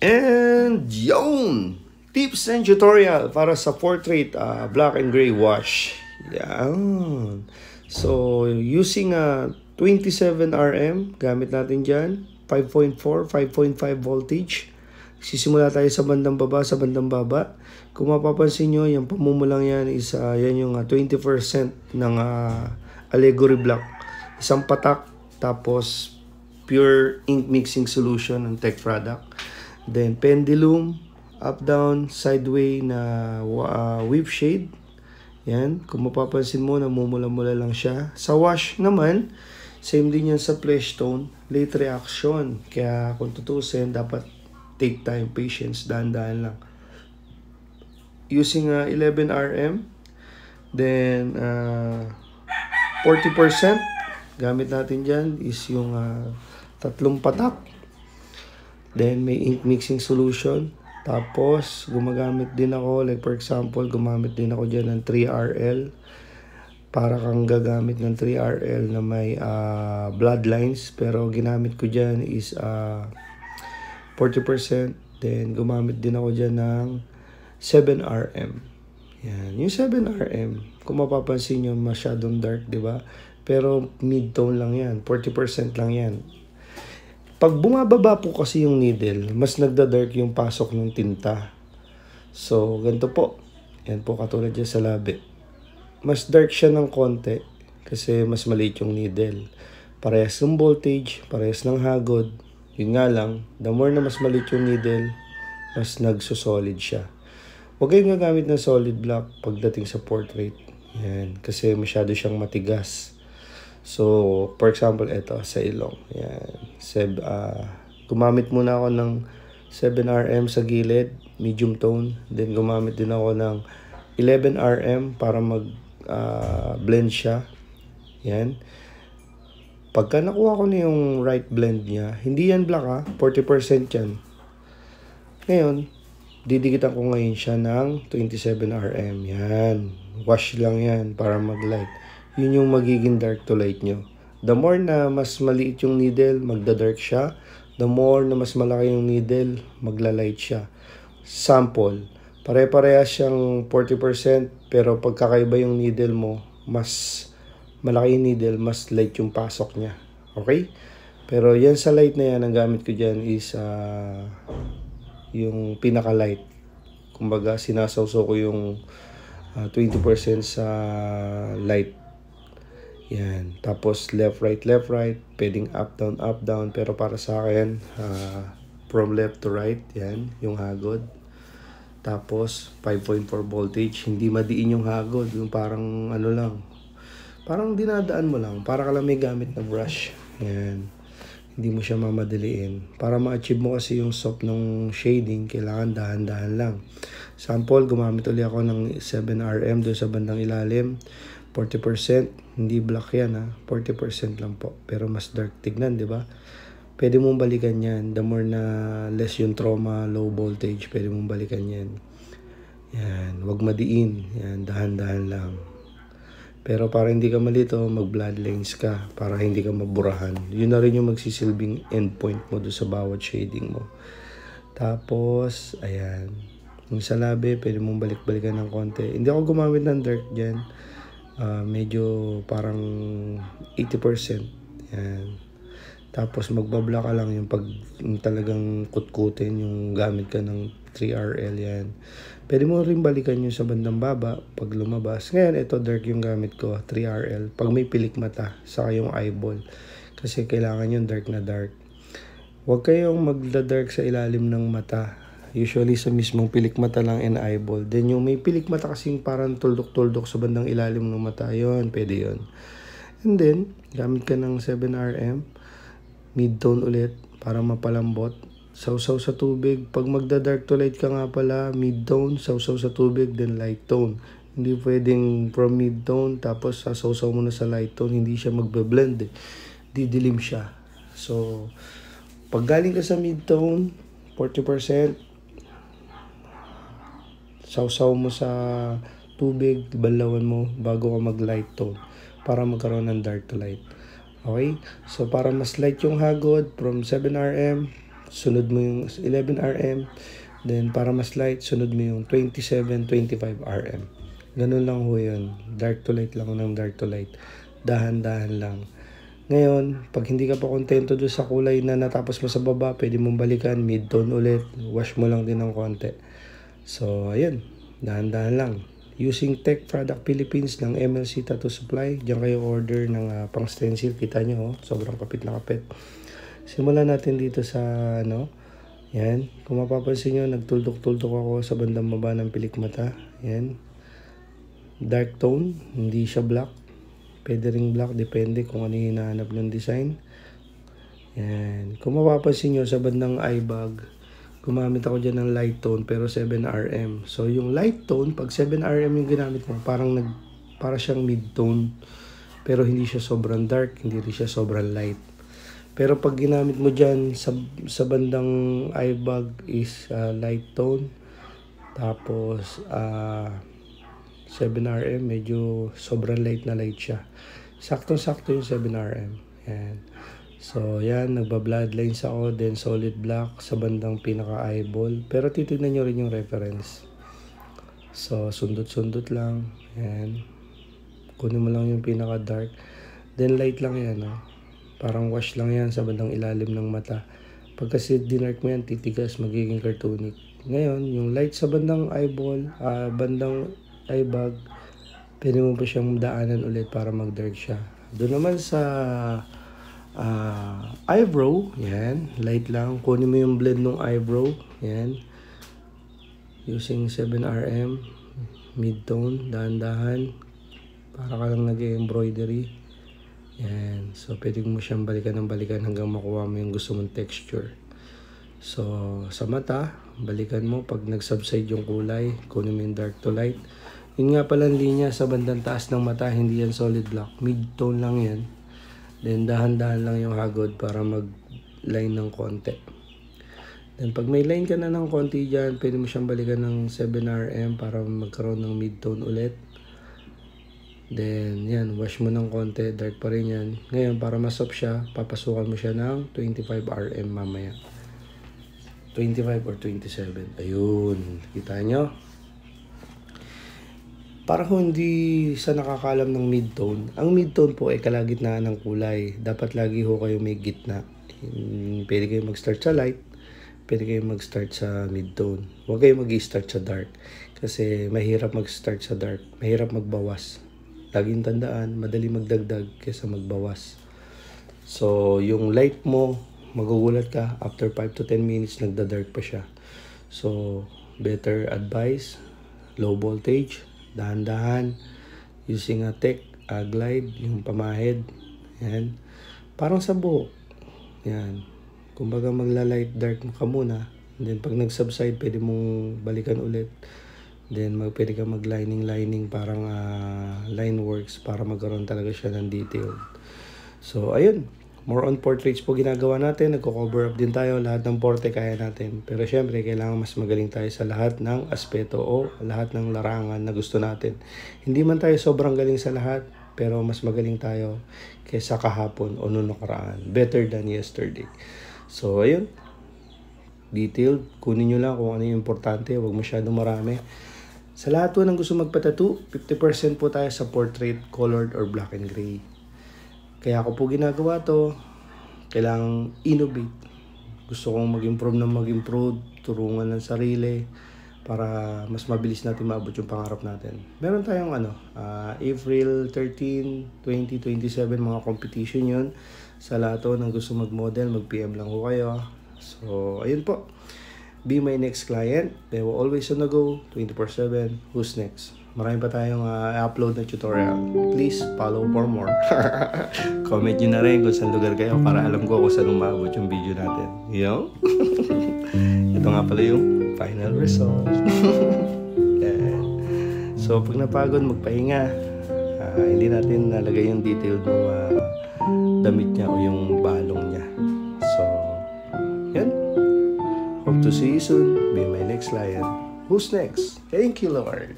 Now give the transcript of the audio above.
And yun! Tips and tutorial para sa portrait black and gray wash. Yan. So, using a 27 RM, gamit natin dyan. 5.4, 5.5 voltage. Sisimula tayo sa bandang baba. Kung mapapansin nyo, yung pamumulang yan is yan yung 20% ng Allegory block. Isang patak, tapos pure ink mixing solution ng Tech product. Then pendulum, up down, sideway na whip shade. Yan, kung mapapansin mo, namumula-mula lang siya. Sa wash naman, same din yan sa flesh tone, late reaction. Kaya kung tutusin, dapat take time, patience, dahan-dahan lang. Using 11 RM, then 40% gamit natin dyan is yung tatlong patak. Then may ink mixing solution. Tapos gumagamit din ako, like for example, gumamit din ako dyan ng 3RL. Para kang gagamit ng 3RL na may bloodlines. Pero ginamit ko dyan is 40%. Then gumamit din ako dyan ng 7RM. Yan. Yung 7RM, kung mapapansin nyo, masyadong dark, di ba? Pero mid-tone lang yan. 40% lang yan. Pag bumababa po kasi yung needle, mas nagda-dark yung pasok ng tinta. So, ganito po. Yan po, katulad dyan sa labi. Mas dark siya ng konti kasi mas maliit yung needle. Parehas ng voltage, parehas ng hagod. Yun nga lang, the more na mas maliit yung needle, mas nagsusolid siya. Huwag kayong gagamit ng solid block pagdating sa portrait. Yan, kasi masyado siyang matigas. So, for example, ito sa ilong. Yan. Gumamit muna ako ng 7RM sa gilid, medium tone. Then gumamit din ako ng 11RM para mag-blend siya. Yan. Pagka nakuha ko na yung right blend niya, hindi yan black 40% yan. Ngayon, didikitan ko ngayon siya ng 27RM. Yan. Wash lang yan para mag-light. Yun yung magiging dark to light nyo. The more na mas maliit yung needle, magda-dark siya. The more na mas malaki yung needle, magla-light siya. Sample. Pare-pareha siyang 40%, pero pagkakaiba yung needle mo, mas malaki yung needle, mas light yung pasok niya. Okay? Pero yan sa light na yan, ang gamit ko dyan is yung pinaka-light. Kumbaga, sinasawsaw ko yung 20% sa light. Yan. Tapos left, right. Pwedeng up, down. Pero para sa akin, from left to right. Yan. Yung hagod. Tapos 5.4 voltage. Hindi madiin yung hagod. Yung parang ano lang. Parang dinadaan mo lang. Para ka lang may gamit na brush. Yan. Hindi mo siya mamadaliin. Para ma-achieve mo kasi yung soft ng shading, kailangan dahan-dahan lang. Sample, gumamit ulit ako ng 7RM doon sa bandang ilalim. 40%. Hindi black yan 40% lang po. Pero mas dark tignan, di ba? Pwede mong balikan yan. The more na less yung trauma, low voltage, pwede mong balikan yan. Yan. Huwag madiin. Yan. Dahan-dahan lang. Pero para hindi ka malito, mag-bloodlines ka para hindi ka maburahan. Yun na rin yung magsisilbing endpoint mo doon sa bawat shading mo. Tapos, ayan. Yung sa labi, pwede mong balik-balikan ng konti. Hindi ako gumamit ng dark dyan. Medyo parang 80%. Ayan. Tapos magbabla ka lang yung pag yung talagang kutkutin, yung gamit ka ng 3RL yan. Pwede mo rin balikan yung sa bandang baba pag lumabas. Ngayon, ito dark yung gamit ko, 3RL. Pag may pilik mata, saka yung eyeball. Kasi kailangan yung dark na dark. Huwag kayong magda-dark sa ilalim ng mata. Usually sa mismong pilik mata lang and eyeball. Then yung may pilik mata kasing parang tuldok-tuldok sa bandang ilalim ng mata, yun, pwede yun. And then, gamit ka ng 7RM. Mid-tone ulit para mapalambot. Sausaw sa tubig. Pag magda-dark to light ka nga pala, mid-tone, sausaw sa tubig, then light tone. Hindi pwedeng from mid-tone, tapos sasawsaw mo na sa light tone. Hindi siya magbe-blend Didilim siya. So, pag galing ka sa mid-tone, 40%, sausaw mo sa tubig, balawan mo bago ka mag-light tone para magkaroon ng dark to light. Okay? So, para mas light yung hagod, from 7RM, sunod mo yung 11 RM. Then, para mas light, sunod mo yung 27, 25 RM. Ganun lang ho yun. Dark to light lang ng dark to light. Dahan-dahan lang. Ngayon, pag hindi ka pa kontento doon sa kulay na natapos mo sa baba, pwede mong balikan, mid-tone ulit, wash mo lang din ng konti. So, ayun, dahan-dahan lang. Using Tech Product Philippines ng MLC Tattoo Supply, diyan kayo order ng pang stencil. Kita nyo, sobrang kapit na kapit. Simulan natin dito sa, yan. Kung mapapansin nyo, nagtuldok-tuldok ako sa bandang baba ng pilik mata. Yan. Dark tone, hindi siya black. Pwede ring black, depende kung ano yung hinahanap ng design. Yan. Kung mapapansin nyo, sa bandang eye bag, gumamit ako dyan ng light tone pero 7RM. So, yung light tone, pag 7RM yung ginamit mo, para siyang mid-tone. Pero hindi siya sobrang dark, hindi rin siya sobrang light. Pero pag ginamit mo dyan sa bandang eye bag is light tone. Tapos 7RM, medyo sobrang light na light siya. Saktong-sakto yung 7RM. Yan. So yan, nagba-bloodlines ako. Then solid black sa bandang pinaka-eyeball. Pero titignan nyo rin yung reference. So sundot-sundot lang. Yan. Kunin mo lang yung pinaka-dark. Then light lang yan. Parang wash lang yan sa bandang ilalim ng mata. Pag kasi dinark mo yan, titigas, magiging cartoonic. Ngayon, yung light sa bandang eyeball, bandang eye bag, pwede mo pa siyang daanan ulit para mag-dark siya. Doon naman sa eyebrow, yan, light lang. Kunin mo yung blend ng eyebrow, yan. Using 7RM, mid-tone, dahan-dahan, para ka lang nag-embroidery. Yan. So, pwede mo siyang balikan ng balikan hanggang makuha mo yung gusto mong texture. So, sa mata, balikan mo pag nag-subside yung kulay, kunin mo yung dark to light. Yun nga pala linya sa bandang taas ng mata, hindi yan solid black. Mid-tone lang yan. Then, dahan-dahan lang yung hagod para mag-line ng konti. Then, pag may line ka na ng konti dyan, pwede mo siyang balikan ng 7RM para magkaroon ng mid-tone ulit. Then, yan, wash mo ng konti, dark pa rin yan. Ngayon, para ma-soft siya, papasukan mo siya ng 25 RM mamaya. 25 or 27. Ayun, kita nyo? Para kung hindi sa nakakalam ng mid-tone, ang mid-tone po ay kalagitnaan ng kulay. Dapat lagi ho kayo may gitna. Pwede kayo mag-start sa light, pwede kayo mag-start sa mid-tone. Huwag kayo mag-start sa dark. Kasi mahirap mag-start sa dark, mahirap magbawas. Laging tandaan, madali magdagdag kaysa magbawas. So, yung light mo, magugulat ka, after 5 to 10 minutes, nagda-dark pa siya. So, better advice, low voltage, dahan-dahan, using a tech, glide, yung pamahid, yan. Parang sa buhok, yan. Kumbaga magla-light dark ka muna, and then pag nag-subside, pwede mong balikan ulit. Then, pwede ka mag-lining, parang line works para magkaroon talaga siya ng detail. So, ayun. More on portraits po ginagawa natin. Nagko-cover up din tayo. Lahat ng porte kaya natin. Pero syempre, kailangan mas magaling tayo sa lahat ng aspeto o lahat ng larangan na gusto natin. Hindi man tayo sobrang galing sa lahat, pero mas magaling tayo kaysa kahapon o noong nakaraan. Better than yesterday. So, ayun. Detailed. Kunin nyo lang kung ano yung importante. Huwag masyadong marami. Sa lahat po ng gusto magpatattoo, 50% po tayo sa portrait, colored, or black and gray. Kaya ako po ginagawa to, kailangang innovate. Gusto kong mag-improve, turungan ng sarili, para mas mabilis natin maabot yung pangarap natin. Meron tayong April 13, 2027, mga competition yun. Sa lahat po ng gusto mag-model, mag-PM lang ko kayo. So, ayun po. Be my next client. They will always on the go, 24/7. Who's next? Marami pa tayong upload na tutorial. Please follow for more. Comment nyo na rin kung saan lugar kayo para alam ko kung saan umabot yung video natin. Yo? Ito nga pala yung final result. Yeah. So, pag napagod, magpahinga. Hindi natin nalagay yung detail ng damit niya o yung balong niya. So, yan. Hope to see you soon. Be my next client. Who's next? Thank you, Lord.